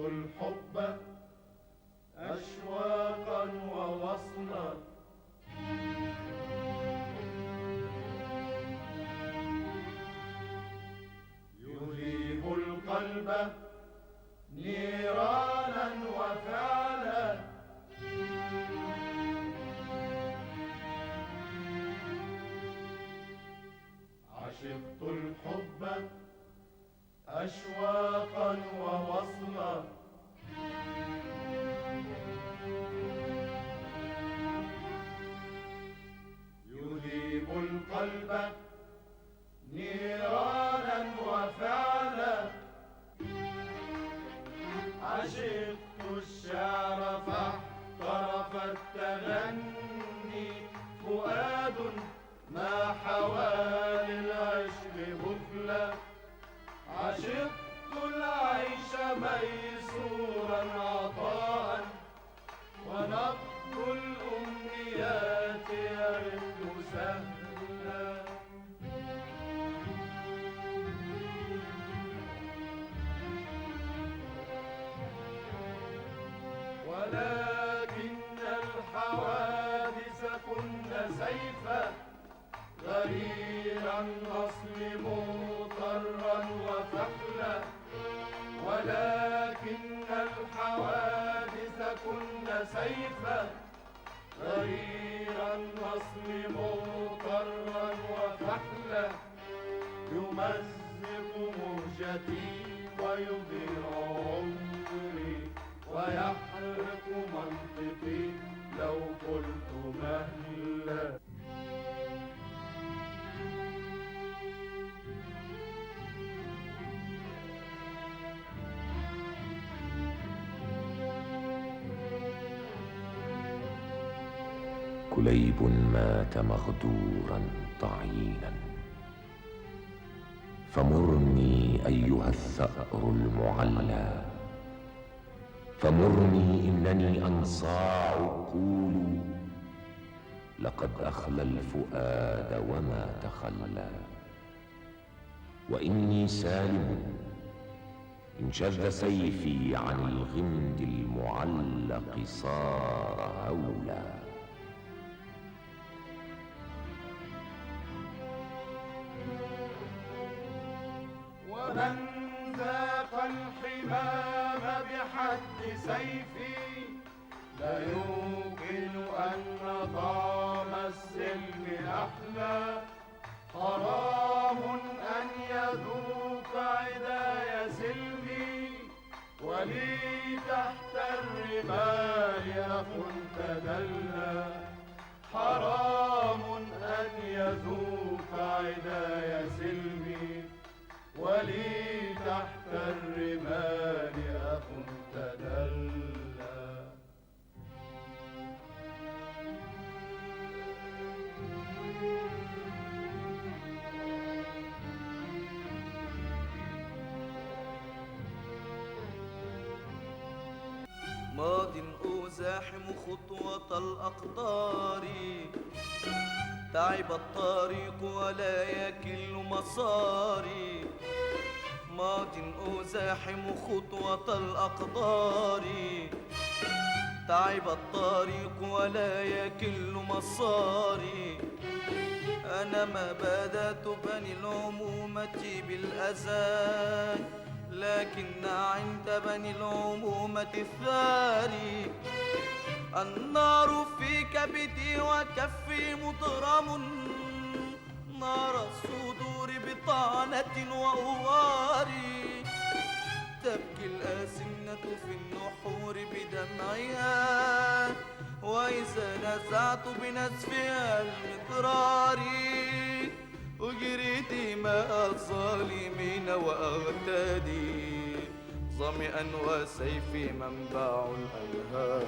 الحب أشواقا ووصلا، يذيب القلب نيرانا وفعلا، عشقت الحب أشواقا ووصلا، يذيب القلب نيرانا وفعلا، عشقت الشعر فاحترف التغني، فؤاد ما حوى للعشق بخلا، عشقت العيش ميسورا عطاء، ونبض الأمنيات يرد سهلا، ولكن الحوادث كن سيفا غرير النصل مضطرا وفحلا، ولكن الحوادث كن سيفا غرير النصل مضطرا وفحلا، يمزق مهجتي ويضيع عمري ويحرق منطقي لو قلت مهلا. كليب مات مغدورا طعينا، فمرني أيها الثأر المعلى، فمرني إنني أنصاع قول، لقد أخلى الفؤاد وما تخلى، وإني سالم إن شد سيفي عن الغمد المعلق صار هولا. ومن ذاق الحمام بحد سيفي لا يمكن أن طعم السلم أحلى، حرام أن يذوق عداي سلمي ولي تحت الرمال أخ تدلى، حرام أن يذوق عداي سلمي ولي تحت الرمال أخ تدلى. ماض أزاحم خطوة الأقدار، تعب الطريق ولا يكل مساري، ماض أزاحم خطوة الأقدار، تعب الطريق ولا يكل مساري، أنا ما بدأت بني العمومة بالأذى، لكن عند بني العمومة الثاري، النار في كبدي وكفي مضرم، نار الصدور بطعنة وأواري، تبكي الأسنة في النحور بدمعها، وإذا نزعت بنزفها المضرار، أجري دماء الظالمين وأغتدي ظمئا وسيفي منبع الأنهار.